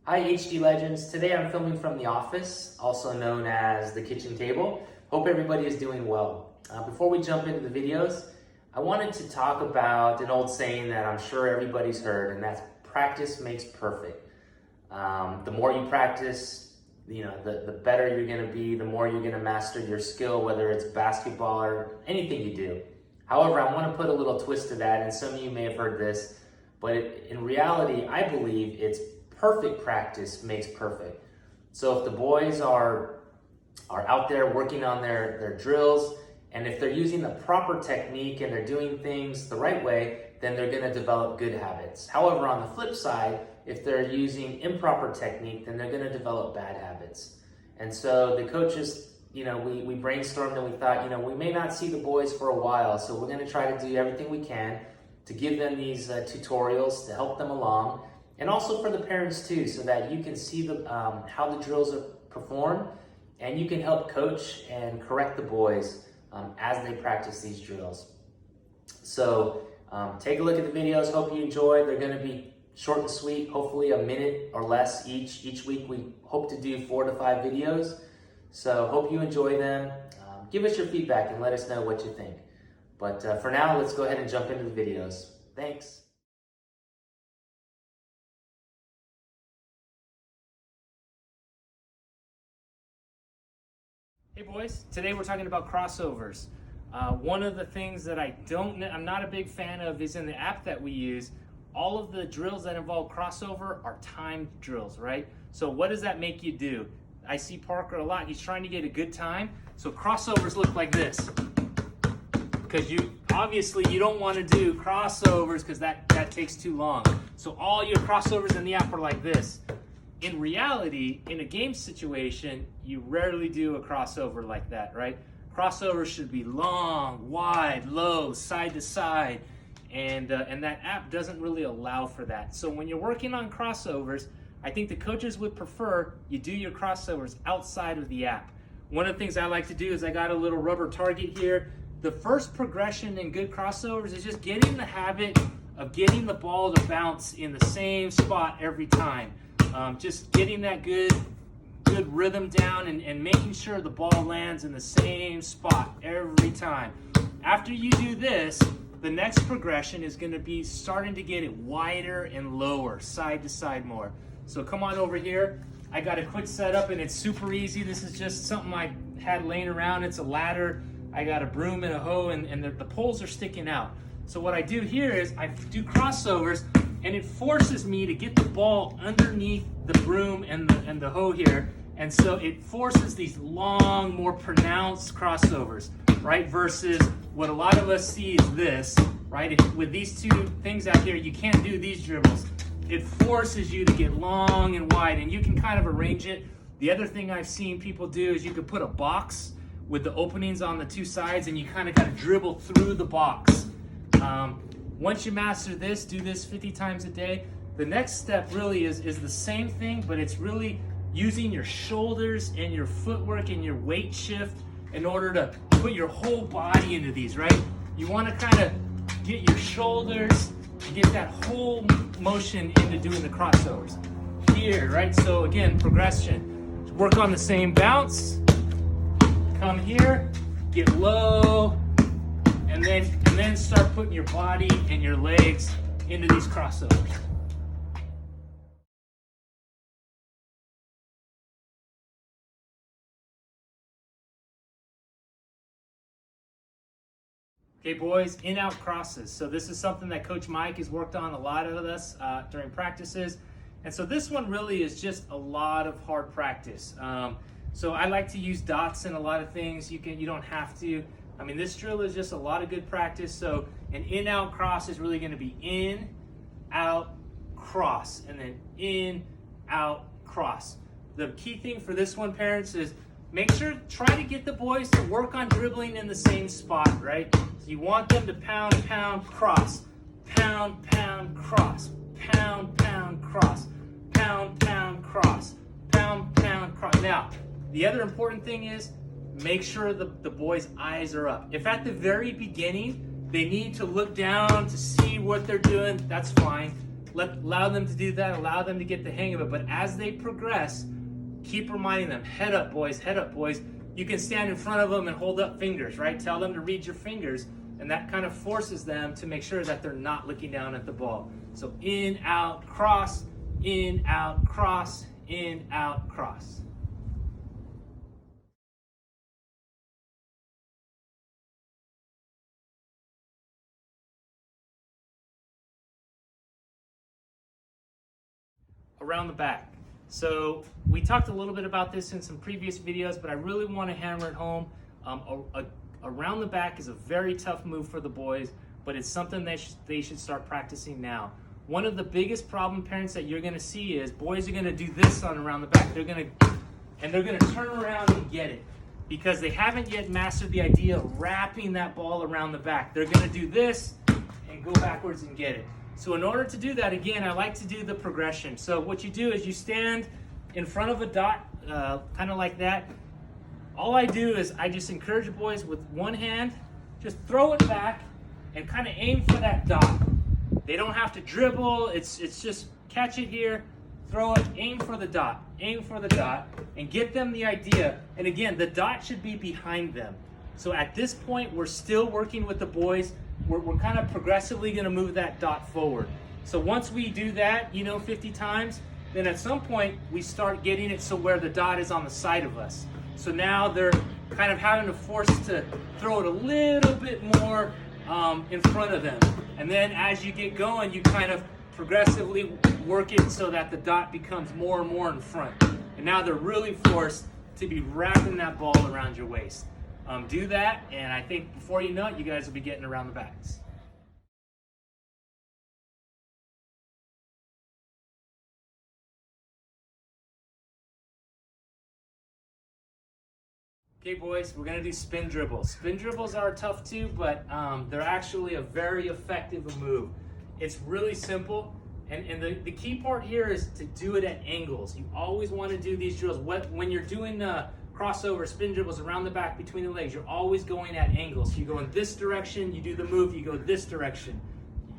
Hi HD Legends, today I'm filming from the office, also known as the kitchen table. Hope everybody is doing well. Before we jump into the videos, I wanted to talk about an old saying that I'm sure everybody's heard, and that's practice makes perfect. The more you practice, the better you're gonna be, the more you're gonna master your skill, whether it's basketball or anything you do. However, I wanna put a little twist to that, and some of you may have heard this, but in reality, I believe it's perfect practice makes perfect. So if the boys are out there working on their drills, and if they're using the proper technique and they're doing things the right way, then they're gonna develop good habits. However, on the flip side, if they're using improper technique, then they're gonna develop bad habits. And so the coaches, we brainstormed and we thought, we may not see the boys for a while, so we're gonna try to do everything we can to give them these tutorials to help them along. And also for the parents too, so that you can see how the drills are performed, and you can help coach and correct the boys as they practice these drills. So take a look at the videos, hope you enjoy. They're gonna be short and sweet, hopefully a minute or less each. Each week we hope to do 4 to 5 videos. So hope you enjoy them. Give us your feedback and let us know what you think. But for now, let's go ahead and jump into the videos. Thanks. Hey boys, today we're talking about crossovers. One of the things that I'm not a big fan of is in the app that we use, all of the drills that involve crossover are timed drills, right? So what does that make you do? I see Parker a lot, he's trying to get a good time. So crossovers look like this. Because you don't want to do crossovers because that takes too long. So all your crossovers in the app are like this. In reality, in a game situation, you rarely do a crossover like that, right? Crossovers should be long, wide, low, side to side, and that app doesn't really allow for that. So when you're working on crossovers, I think the coaches would prefer you do your crossovers outside of the app. One of the things I like to do is I got a little rubber target here. The first progression in good crossovers is just getting the habit of getting the ball to bounce in the same spot every time. Just getting that good rhythm down and making sure the ball lands in the same spot every time. After you do this, the next progression is going to be starting to get it wider and lower, side to side more. So come on over here. I got a quick setup and it's super easy. This is just something I had laying around. It's a ladder. I got a broom and a hoe, and the poles are sticking out. So what I do here is I do crossovers, and it forces me to get the ball underneath the broom and the hoe here. And so it forces these long, more pronounced crossovers, right? Versus what a lot of us see is this, right? With these two things out here, you can't do these dribbles. It forces you to get long and wide, and you can kind of arrange it. The other thing I've seen people do is you could put a box with the openings on the two sides, and you kind of got to dribble through the box. Once you master this, do this 50 times a day. The next step really is the same thing, but it's really using your shoulders and your footwork and your weight shift in order to put your whole body into these, right? You want to kind of get your shoulders and get that whole motion into doing the crossovers. Here, right? So again, progression. Work on the same bounce. Come here, get low, and then start putting your body and your legs into these crossovers. Okay, boys, in-out crosses. So this is something that Coach Mike has worked on a lot of us during practices. And so this one really is just a lot of hard practice. So I like to use dots in a lot of things. You don't have to. I mean, this drill is just a lot of good practice. So an in-out cross is really going to be in, out, cross, and then in, out, cross. The key thing for this one, parents, is try to get the boys to work on dribbling in the same spot, right? So you want them to pound, pound, cross, pound, pound, cross, pound, pound, cross, pound, pound, cross, pound, pound, cross. Now, the other important thing is make sure the boys' eyes are up. If at the very beginning they need to look down to see what they're doing, that's fine. allow them to do that, allow them to get the hang of it. But as they progress, keep reminding them, head up boys, head up boys. You can stand in front of them and hold up fingers, right? Tell them to read your fingers, and that kind of forces them to make sure that they're not looking down at the ball. So in, out, cross, in, out, cross, in, out, cross. Around the back. So we talked a little bit about this in some previous videos, but I really want to hammer it home. Around the back is a very tough move for the boys, but it's something that they should start practicing now. One of the biggest problem, parents, that you're going to see is boys are going to do this on around the back. They're going to turn around and get it because they haven't yet mastered the idea of wrapping that ball around the back. They're going to do this and go backwards and get it. So in order to do that, again, I like to do the progression. So what you do is you stand in front of a dot, kind of like that. All I do is I just encourage the boys with one hand, just throw it back and kind of aim for that dot. They don't have to dribble. It's just catch it here, throw it, aim for the dot, and get them the idea. And again, the dot should be behind them. So at this point, we're still working with the boys. We're kind of progressively going to move that dot forward. So once we do that, 50 times, then at some point we start getting it so where the dot is on the side of us. So now they're kind of having to force to throw it a little bit more in front of them. And then as you get going, you kind of progressively work it so that the dot becomes more and more in front. And now they're really forced to be wrapping that ball around your waist. Do that, and I think before you know it, you guys will be getting around the backs. Okay, boys, we're going to do spin dribbles. Spin dribbles are tough too, but they're actually a very effective move. It's really simple, and the key part here is to do it at angles. You always want to do these drills. When you're doing crossover spin dribbles around the back between the legs, you're always going at angles. You go in this direction, you do the move, you go this direction,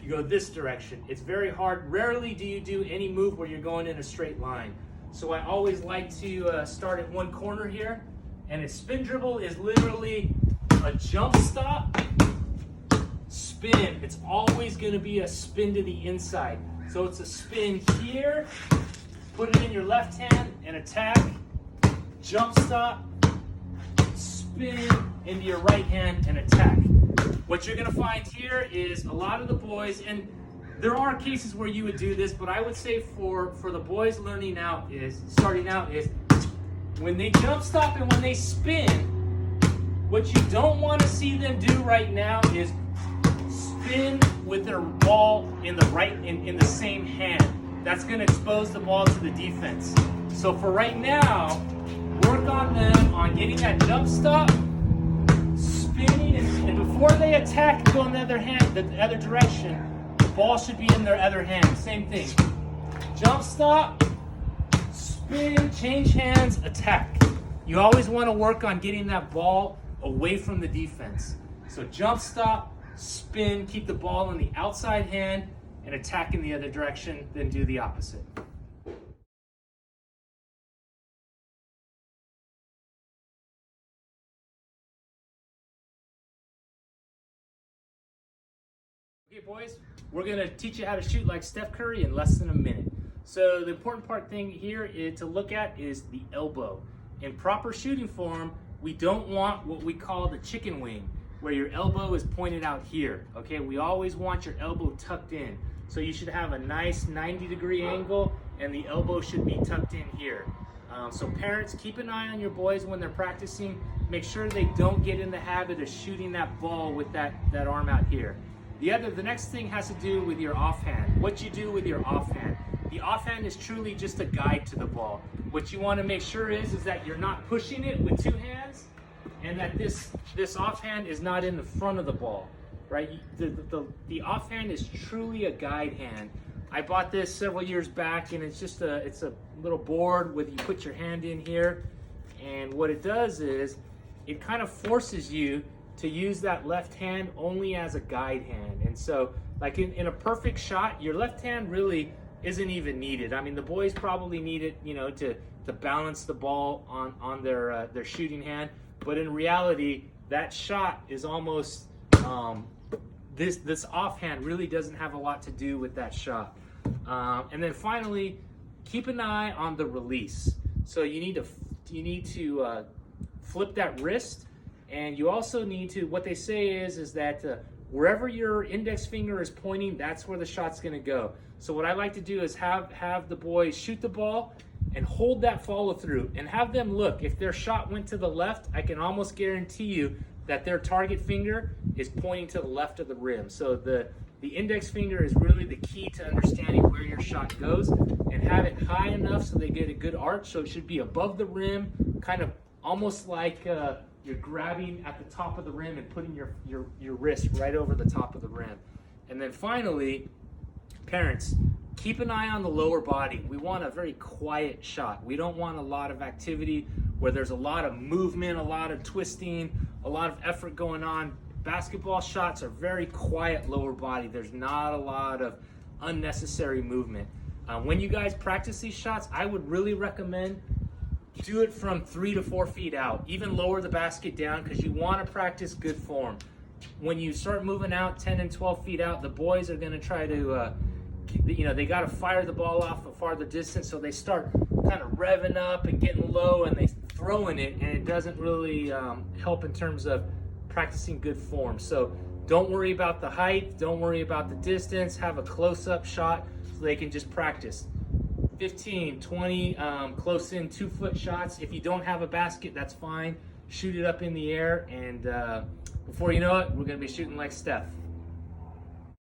you go this direction. It's very hard. Rarely do you do any move where you're going in a straight line. So I always like to start at one corner here, and a spin dribble is literally a jump stop, spin. It's always going to be a spin to the inside. So it's a spin here, put it in your left hand and attack, jump stop, spin into your right hand and attack. What you're going to find here is a lot of the boys, and there are cases where you would do this, but I would say for the boys starting out is when they jump stop and when they spin, what you don't want to see them do right now is spin with their ball in the same hand. That's going to expose the ball to the defense. So for right now, work on them on getting that jump stop, spinning, and before they attack and go in the other direction, the ball should be in their other hand. Same thing. Jump stop, spin, change hands, attack. You always want to work on getting that ball away from the defense. So jump stop, spin, keep the ball in the outside hand, and attack in the other direction, then do the opposite. Okay, boys, we're going to teach you how to shoot like Steph Curry in less than a minute. So the important thing here to look at is the elbow. In proper shooting form, we don't want what we call the chicken wing, where your elbow is pointed out here. Okay, we always want your elbow tucked in. So you should have a nice 90-degree angle, and the elbow should be tucked in here. So parents, keep an eye on your boys when they're practicing. Make sure they don't get in the habit of shooting that ball with that arm out here. The next thing has to do with your offhand. What you do with your offhand. The offhand is truly just a guide to the ball. What you want to make sure is that you're not pushing it with two hands, and that this offhand is not in the front of the ball, right? The offhand is truly a guide hand. I bought this several years back, and it's a little board with you put your hand in here, and what it does is it kind of forces you to use that left hand only as a guide hand. And so Like in a perfect shot, your left hand really isn't even needed. I mean, the boys probably need it, you know, to balance the ball on their shooting hand. But in reality, that shot is almost this offhand really doesn't have a lot to do with that shot. And then finally, keep an eye on the release. So you need to flip that wrist, and you also need to. What they say is that wherever your index finger is pointing, that's where the shot's going to go. So what I like to do is have the boys shoot the ball and hold that follow through, and have them look. If their shot went to the left, I can almost guarantee you that their target finger is pointing to the left of the rim. So the index finger is really the key to understanding where your shot goes, and have it high enough so they get a good arch. So it should be above the rim, kind of almost like you're grabbing at the top of the rim and putting your wrist right over the top of the rim. And then finally, parents, keep an eye on the lower body. We want a very quiet shot. We don't want a lot of activity where there's a lot of movement, a lot of twisting, a lot of effort going on. Basketball shots are very quiet lower body. There's not a lot of unnecessary movement. When you guys practice these shots, I would really recommend do it from 3 to 4 feet out. Even lower the basket down, because you want to practice good form. When you start moving out 10 and 12 feet out, the boys are going to try to, they got to fire the ball off a farther distance, so they start kind of revving up and getting low, and they throwing it, and it doesn't really help in terms of practicing good form. So don't worry about the height, don't worry about the distance. Have a close-up shot so they can just practice 15, 20 close in 2-foot shots. If you don't have a basket, that's fine. Shoot it up in the air, and before you know it, we're going to be shooting like Steph.